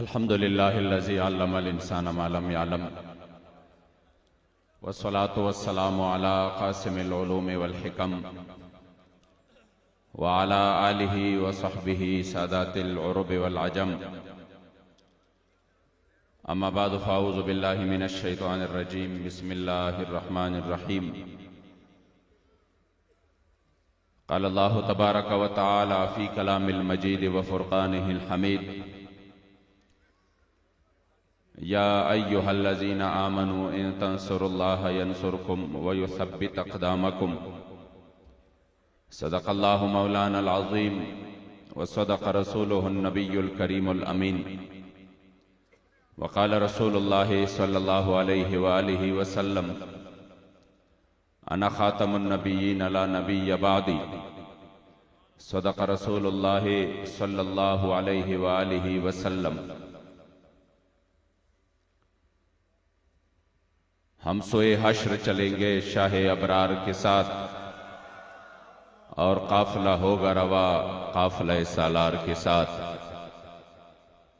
अल्हम्दुलिल्लाहिल्लज़ी अल्लमल इंसान मा लम यअलम वस्सलातु वस्सलामु अला क़ासिमिल उलूम वल हिकम व अला आलिहि व सहबिहि सादातिल उरुब वल अजम। अम्मा बाद फ़अऊज़ु बिल्लाहि मिनश शैतानिर रजीम। बिस्मिल्लाहिर रहमानिर रहीम। क़ाल अल्लाहु तबारक व तआला फ़ी कलामिल मजीद व फ़ुरक़ानिहिल हमीद। या अय्युहल्लज़ीना आमनू इन तंसुरुल्लाह यंसुरकुम व युसब्बित अक़दामकुम। सदक़ल्लाहु मौलानल अज़ीम व सदक़ रसूलुहुन नबियुल करीमुल अमीन। व क़ाल रसूलुल्लाहि सल्लल्लाहु अलैहि व आलिहि व सल्लम अना ख़ातमुन नबिय्यीन ला नबिय्य बअदी। सदक़ रसूलुल्लाहि सल्लल्लाहु अलैहि व आलिहि व सल्लम। हम सोए हश्र चलेंगे शाहे अबरार के साथ और काफिला होगा रवा काफिला सालार के साथ।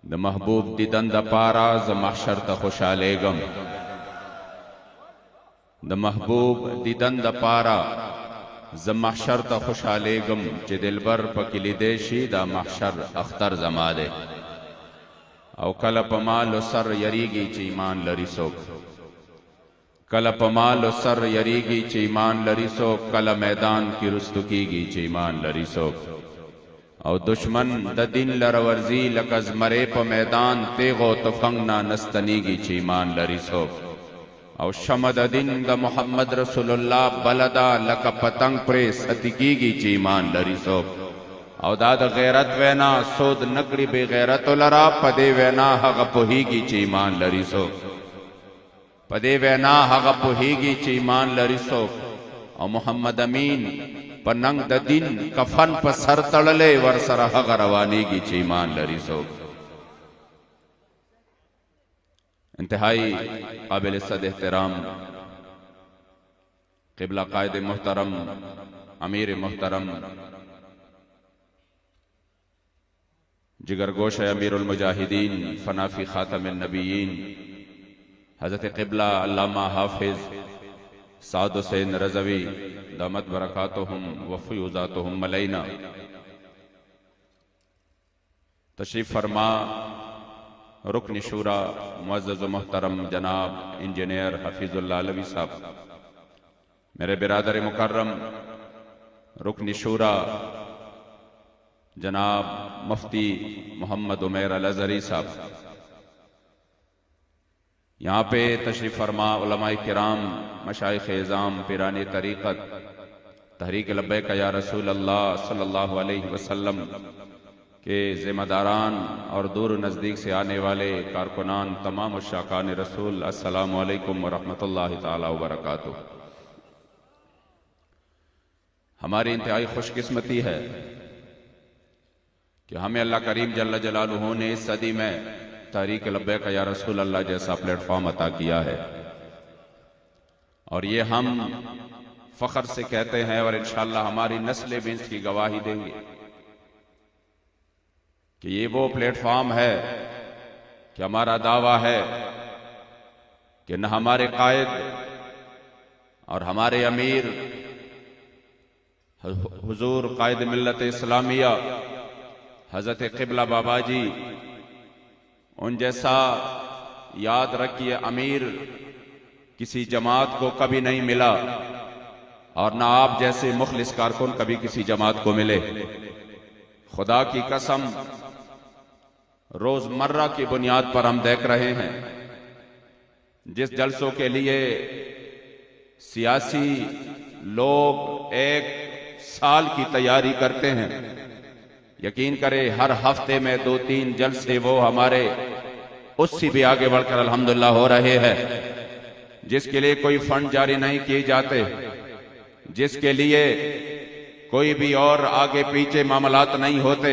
द महबूब दिदंद पारा ज महशर त खुशालेगम। द महबूब दिदंद पारा ज महशर त खुशालेगम। चे दिलबर पकिली देशी दा महशर अख्तर जमादे औ कल पमाल सर यरीगी चीमान लरिसो। कल पमाल सर यरीगी चीमान लरिसो। कल मैदान की रुस्तुकीगी चीमान लरिसो। और दुश्मन द दिन लरवर्जी लकज मरे प मैदान तेगो तफंगना नस्तनीगी चीमान लरिसो। और शमद दिन द मोहम्मद रसूलुल्लाह बलदा लक पतंग प्रे सतिकीगी चीमान लरिसो। और दाद गैरत वेना सोद नकड़ी बेगैरत लरा पदे वेना हग पोहीगी चीमान लरिसो। पदे वेना हग पोहीगी चीमान लरिसो। और मोहम्मद अमीन पनंग द दिन कफन प सर तड़ले वरसर हग रवानीगी चीमान लरिसो। इंतहाई काबिल सद एहतराम क़िबला कायद मुहतरम अमीर मुहतरम जिगरगोश अमीरुल मुजाहिदीन फनाफी खातमिन नबीयीन हज़रत क़िबला अल्लामा हाफिज़ साद हुसैन रज़वी दामत बरकातुहुम व फ़ुयूज़ातुहुम अलैना तशरीफ़ फरमा रुकन शूरा मुअज़्ज़ज़ व मुहतरम जनाब इंजीनियर हफ़ीज़ुल्लाह अलवी साहब, मेरे बिरादर मुकर्रम रुकन शूरा जनाब मुफ्ती मोहम्मद उमैर अल-अज़हरी साहब, यहाँ पे तशरीफ़ फरमा उलमाए किराम मशाइख़ एज़ाम पिराने तरीक़त तहरीक लब्बैक या रसूल अल्लाह सल्लल्लाहु अलैहि वसल्लम के ज़िम्मेदारान और दूर नज़दीक से आने वाले कारकुनान तमाम उश्शाकान रसूल, अस्सलामु अलैकुम व रहमतुल्लाहि ताला व बरकातुहू। हमारी इंतहाई खुशकिस्मती है कि हमें अल्लाह करीम जल्ल जलालुहू ने इस सदी में तहरीक लब्बैक या रसूल अल्लाह जैसा प्लेटफॉर्म अता किया है। और ये हम फख्र से कहते हैं और इंशाअल्लाह हमारी नस्लें भी इसकी गवाही देंगी कि ये वो प्लेटफॉर्म है कि हमारा दावा है कि न हमारे कायद और हमारे अमीर हुजूर कायद मिल्लत इस्लामिया हज़रत क़िबला बाबा जी उन जैसा याद रखिए अमीर किसी जमात को कभी नहीं मिला और ना आप जैसे मुखलिस कारकुन कभी किसी जमात को मिले। खुदा की कसम रोजमर्रा की बुनियाद पर हम देख रहे हैं जिस जलसों के लिए सियासी लोग एक साल की तैयारी करते हैं, यकीन करें हर हफ्ते में 2-3 जलसे वो हमारे उससे भी आगे बढ़कर अल्हम्दुलिल्लाह हो रहे हैं, जिसके लिए कोई फंड जारी नहीं किए जाते, जिसके लिए कोई भी और आगे पीछे मामलात नहीं होते।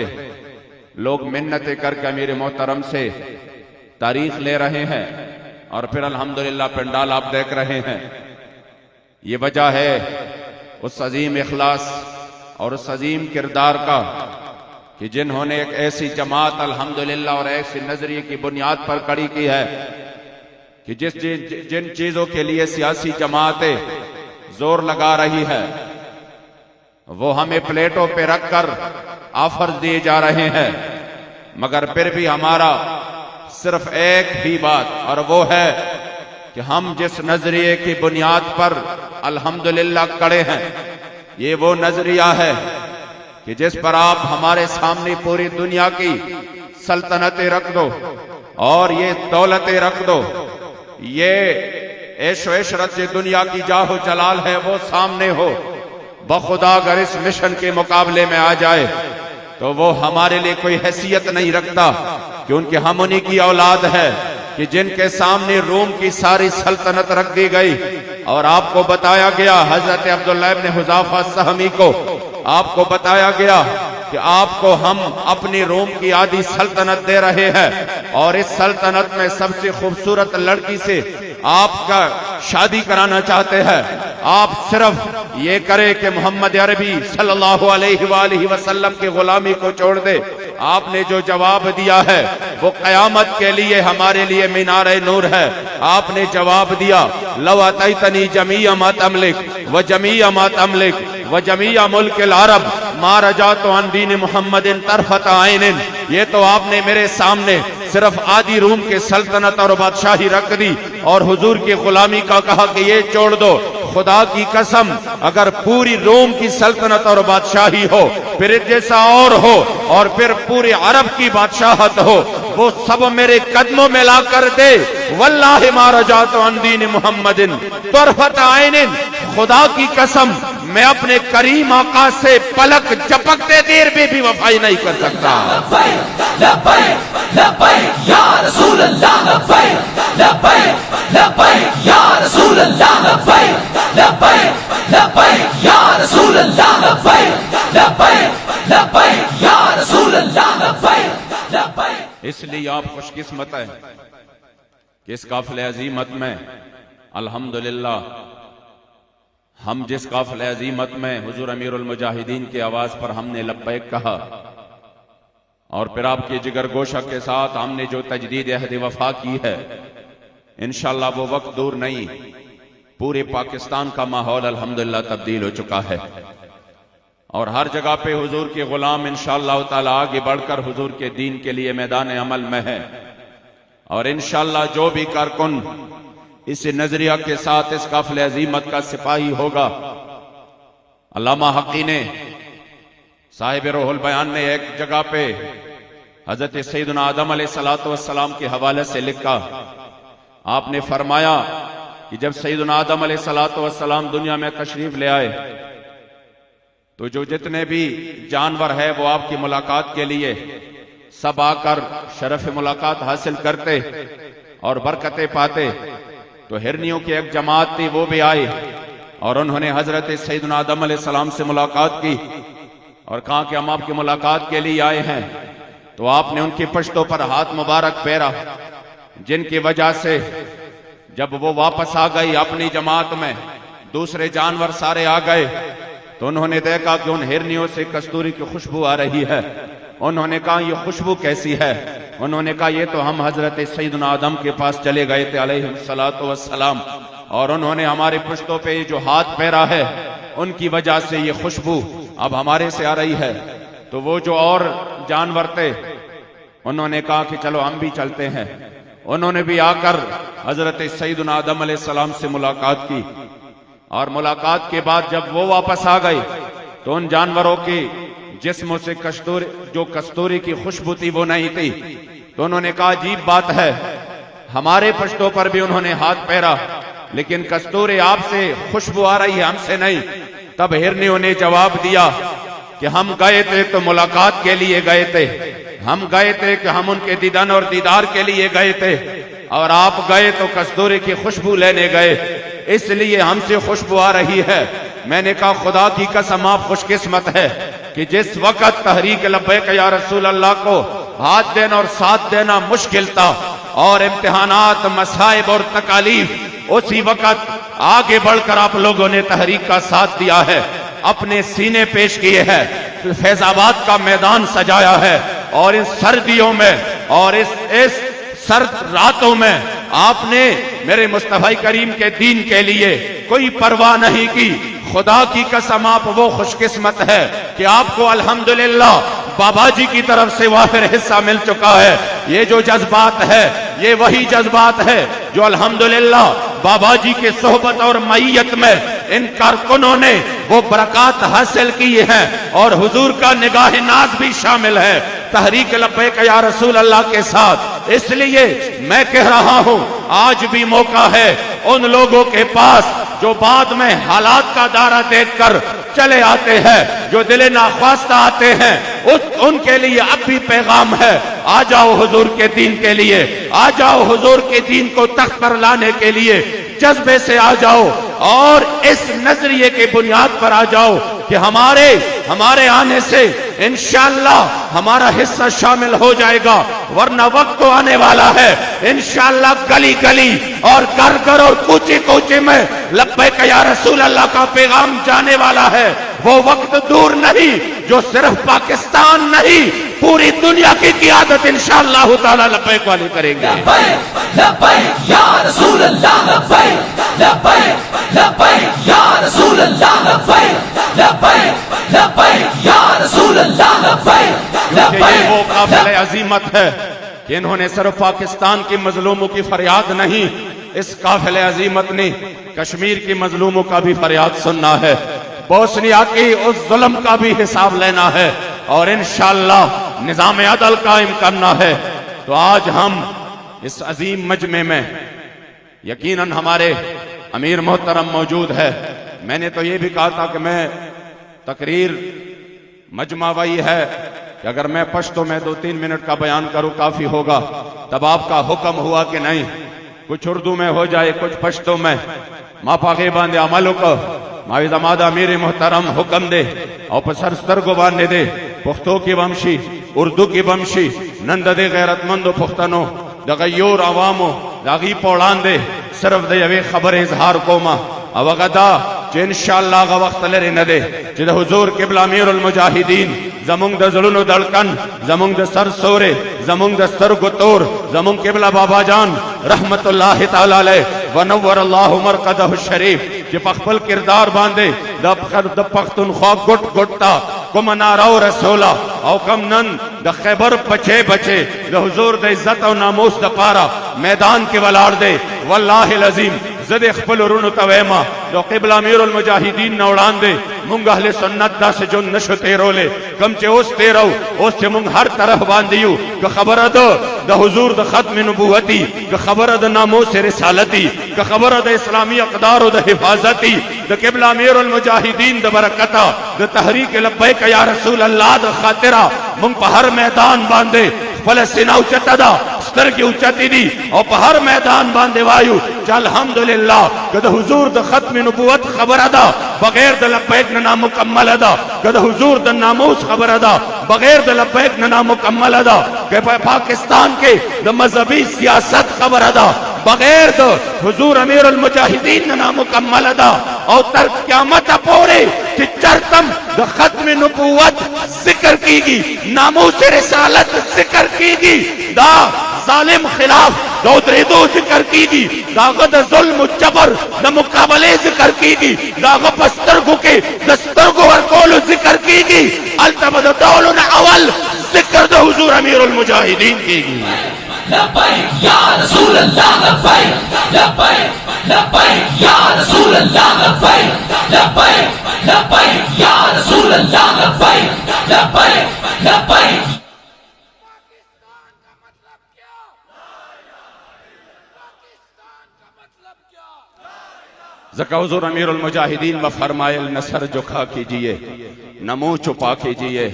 लोग मिन्नतें करके अमीर मोहतरम से तारीख ले रहे हैं और फिर अल्हम्दुलिल्लाह पंडाल आप देख रहे हैं। ये वजह है उस अजीम इखलास और उस अजीम किरदार का कि जिन्होंने एक ऐसी जमात अल्हम्दुलिल्लाह और ऐसे नजरिए की बुनियाद पर खड़ी की है कि जिन चीजों के लिए सियासी जमातें जोर लगा रही है वो हमें प्लेटों पे रखकर ऑफर दिए जा रहे हैं, मगर फिर भी हमारा सिर्फ एक ही बात, और वो है कि हम जिस नजरिए की बुनियाद पर अल्हम्दुलिल्लाह खड़े हैं, ये वो नजरिया है कि जिस पर आप हमारे सामने पूरी दुनिया की सल्तनतें रख दो और ये दौलतें रख दो, ये ऐशो इशरत जो दुनिया की जाहो जलाल है वो सामने हो, बखुदा अगर इस मिशन के मुकाबले में आ जाए तो वो हमारे लिए कोई हैसियत नहीं रखता, क्योंकि हम उन्हीं की औलाद है कि जिनके सामने रोम की सारी सल्तनत रख दी गई। और आपको बताया गया, हजरत अब्दुल्लाह इब्न हुज़ाफा सहमी को आपको बताया गया कि आपको हम अपनी रोम की आधी सल्तनत दे रहे हैं और इस सल्तनत में सबसे खूबसूरत लड़की से आपका शादी कराना चाहते हैं। आप सिर्फ ये करे कि मोहम्मद अरबी सल्लल्लाहु अलैहि वसल्लम की गुलामी को छोड़ दे। आपने जो जवाब दिया है वो क़यामत के लिए हमारे लिए मीनारे नूर है। आपने जवाब दिया, लव अतैतनी जमीअ मा तमलिक व जमीअ मा तमलिक व जमीअ मुल्क अल-अरब मा रजातु अन दीन मुहम्मदिन तरफत आइनिन। ये तो आपने मेरे सामने सिर्फ आधी रूम के सल्तनत और बादशाही रख दी और हुजूर की गुलामी का कहा कि ये छोड़ दो। खुदा की कसम, अगर पूरी रोम की सल्तनत और बादशाही हो, फिर जैसा और फिर पूरे अरब की बादशाहत हो, वो सब मेरे कदमों में ला कर दे, वल्लाहि मा रजातु अन दीन मुहम्मदिन तरफत आइनिन। खुदा की कसम, मैं अपने करीम आका से पलक झपकते देर में भी वफाई नहीं कर सकता। या रसूल अल्लाह, लब्बैक लब्बैक या रसूल अल्लाह, लब्बैक या रसूल अल्लाह, लब्बैक या रसूल अल्लाह, लब्बैक। इसलिए आप खुशकिस्मत हैं कि इस काफिले अजीमत में अल्हम्दुलिल्लाह हम जिस काफिले अजीमत में हुजूर अमीरुल मुजाहिदीन की आवाज पर हमने लब्बैक कहा और फिर आपके जिगर गोशा के साथ हमने जो तजदीद अहद वफा की है, इंशाअल्लाह वो वक्त दूर नहीं, पूरे पाकिस्तान का माहौल अल्हम्दुलिल्लाह तब्दील हो चुका है और हर जगह पे हुजूर के गुलाम इंशाअल्लाह ताला आगे बढ़कर हुजूर के दीन के लिए मैदान अमल में है। और इंशाअल्लाह जो भी कारकुन इस नजरिया के साथ इस काफिले अजीमत का सिपाही होगा, अल्लामा हकी ने साहिब रूहुल बयान ने एक जगह पे हजरत सैयदना आदम अलैहिस्सलातु वस्सलाम के हवाले से लिखा, आपने फरमाया कि जब सैयदना आदम अलैहिस्सलातु वस्सलाम दुनिया में तशरीफ ले आए तो जो जितने भी जानवर है वो आपकी मुलाकात के लिए सब आकर शरफ मुलाकात हासिल करते और बरकतें पाते। तो हिरनियों की एक जमात थी, वो भी आई और उन्होंने हजरत सैयदना आदम अलैहिस्सलाम से मुलाकात की और कहा कि हम आपकी मुलाकात के लिए आए हैं। तो आपने उनकी पश्तों पर हाथ मुबारक फेरा, जिनकी वजह से जब वो वापस आ गई अपनी जमात में, दूसरे जानवर सारे आ गए तो उन्होंने देखा कि उन हिरनियों से कस्तूरी की खुशबू आ रही है। उन्होंने कहा ये खुशबू कैसी है? उन्होंने कहा ये तो हम हजरत सैयदना आदम के पास चले गए थे अलैहिस्सलातु वस्सलाम और उन्होंने हमारे पश्तों पे जो हाथ फेरा है उनकी वजह से ये खुशबू अब हमारे से आ रही है। तो वो जो और जानवर थे उन्होंने कहा कि चलो हम भी चलते हैं। उन्होंने भी आकर हजरत सैयदना आदम अलैहिस्सलाम से मुलाकात की और मुलाकात के बाद जब वो वापस आ गए तो उन जानवरों की जिस्मों से कस्तूरी की खुशबू थी वो नहीं थी। तो उन्होंने कहा अजीब बात है, हमारे पश्तों पर भी उन्होंने हाथ फेरा लेकिन कस्तूरी आपसे खुशबू आ रही है, हमसे नहीं। तब हिरनियों ने जवाब दिया कि हम गए थे तो मुलाकात के लिए गए थे, हम गए थे कि हम उनके दीदान और दीदार के लिए गए थे और आप गए तो कस्तूरी की खुशबू लेने गए, इसलिए हमसे खुशबू आ रही है। मैंने कहा खुदा की कसम आप खुशकिस्मत है कि जिस वक्त तहरीक लब्बैक या रसूल अल्लाह को हाथ देना और साथ देना मुश्किल था और इम्तिहानात, मसाइब और तकालीफ, उसी वक्त आगे बढ़कर आप लोगों ने तहरीक का साथ दिया है, अपने सीने पेश किए हैं। फैजाबाद का मैदान सजाया है। और इन सर्दियों में और इस सर्द रातों में आपने मेरे मुस्तफा करीम के दीन के लिए कोई परवाह नहीं की। खुदा की कसम आप वो खुशकिस्मत है कि आपको अल्हम्दुलिल्लाह बाबा जी की तरफ से वाफिर हिस्सा मिल चुका है। ये जो जज्बात है ये वही जज्बात है जो अल्हम्दुलिल्लाह बाबा जी के सोहबत और मईयत में इन कारकुनों ने वो बरकत हासिल की है। और हुजूर का निगाह नाज भी शामिल है तहरीक लब्बैक या रसूल अल्लाह के साथ। इसलिए मैं कह रहा हूं आज भी मौका है उन लोगों के पास जो बाद में हालात का दायरा देखकर चले आते हैं, जो दिले नाख्वास्ता आते हैं, उनके लिए अब भी पैगाम है। आ जाओ हुजूर के दीन के लिए, आ जाओ हुजूर के दीन को तख्त पर लाने के लिए जज्बे से आ जाओ और इस नजरिए के बुनियाद पर आ जाओ कि हमारे आने से इंशाअल्लाह हमारा हिस्सा शामिल हो जाएगा। वरना वक्त तो आने वाला है इंशाअल्लाह गली गली और घर घर और कूचे कूचे में लब्बैक या रसूल अल्लाह का पैगाम जाने वाला है। वो वक्त दूर नहीं जो सिर्फ पाकिस्तान नहीं पूरी दुनिया की क़ियादत इंशाअल्लाह ताला लब्बैक वाले करेंगे। लब्बैक लब्बैक या रसूल अल्लाह, लब्बैक लब्बैक लब्बैक या रसूल अल्लाह, लब्बैक लब्बैक लब्बैक या रसूल अल्लाह, लब्बैक लब्बैक। वो काफिले अजीमत है कि इन्होंने सिर्फ पाकिस्तान के मजलूमों की फरियाद नहीं, इस काफिले अजीमत ने कश्मीर के मजलूमों का भी फरियाद सुनना है, बोस्निया की उस जुल्म का भी हिसाब लेना है और इंशाअल्लाह निजाम अदल कायम करना है। तो आज हम इस अजीम मजमे में यकीनन हमारे अमीर मोहतरम मौजूद है। मैंने तो ये भी कहा था कि मैं तकरीर मजमा वही है कि अगर मैं पश्तो में 2-3 मिनट का बयान करूं काफी होगा। तब आपका हुक्म हुआ कि नहीं कुछ उर्दू में हो जाए कुछ पश्तो में। मापागे बांधे अमलों को मावी जमादा मेरे मोहतरम हुक्म दे और पसर को बांधे दे पुख्तों की वंशी उर्दू की वंशी नंद दे गैरतमंद पुख्तनो दगयोर अवामो दागी पौड़ान दे सिर्फ दे अवे खबर इजहार कोमा अवगदा इंशाअल्लाह का वक्त ले न दे जिद हुजूर किबला अमीरुल मुजाहिदीन जमुंग द जुलून दड़कन जमुंग द सर सोरे जमुंग द सर गुतोर जमुंग किबला बाबा जान रहमतुल्लाह तआला अलैह व नव्वर अल्लाहु मरकदहु शरीफ जे पखपल किरदार बांधे द पख्तूनख्वा गुट गुटता कुमनाराओ रसूला औ कम नन द खैबर बचे बचे द हुजूर द इज्जत और नामूस द पारा मैदान के वलाड़ दे वल्लाहिल अजीम जद खपल रुन तवेमा जो क़िबला अमीरुल मुजाहिदीन नौड़ान दे मुंग अहले सुन्नत दा से जो नशो तेरोले कम चे ओस तेरो ओस से मुंग हर तरफ बांधियो क खबर द हुजूर द खत्म नबुवती क खबर द नामूस रिसालती क खबर द इस्लामी अक़दार द हिफाजती द क़िबला अमीरुल मुजाहिदीन द बरकता द तहरीक लब्बैक या रसूल अल्लाह द खातिरा मुंग पहर मैदान बांधे फलस्तीना उच्चतदा स्तर की उच्चती दी और पहर मैदान बांधे वायु चल अल्हम्दुलिल्लाह कद हुजूर द खत्म नबुवत खबर अदा बगैर द लब्बैक ना मुकम्मल अदा कद हुजूर द नामूस खबर अदा बगैर द लब्बैक ना मुकम्मल अदा के पाकिस्तान के द मजहबी सियासत खबर अदा बगैर द हुजूर अमीरुल मुजाहिदीन ना मुकम्मल अदा और तर क़यामत पोरे कि चरतम द खत्म नबुवत जिक्र कीगी नामूस रिसालत जिक्र कीगी दा जालिम खिलाफ दो जिक्र कीगी दागद जुल्म जबर द मुकाबले जिक्र कीगी दाग पस्तरगु के दस्तरगु और कोल जिक्र कीगी अल्तबद दौलन अवल जिक्र द हुजूर अमीरुल मुजाहिदीन कीगी। लब्बैक या रसूल अल्लाह, लब्बैक लब्बैक लब्बैक या रसूल अल्लाह, लब्बैक लब्बैक लब्बैक या रसूल अल्लाह, लब्बैक लब्बैक लब्बैक। ज़का हुज़ूर अमीरुल मुजाहिदीन व फरमायल न सर झुका कीजिए न मुंह छुपा कीजिए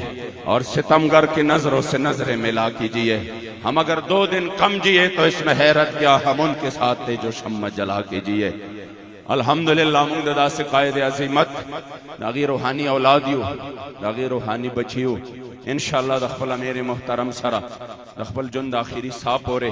और सितमगर की नजरों से नजरें मिला कीजिए। हम अगर 2 दिन कम जिए तो इसमें हैरत क्या, हम उनके साथ थे जो शम्मा जला कीजिए। अल्हम्दुलिल्लाह मुंगदा से कायद अज़ीमत दागी रूहानी औलादियो दागी रूहानी बचियो इंशाअल्लाह दखपल मेरे मोहतरम सरा दखपल जुंद आखिरी साप हो रे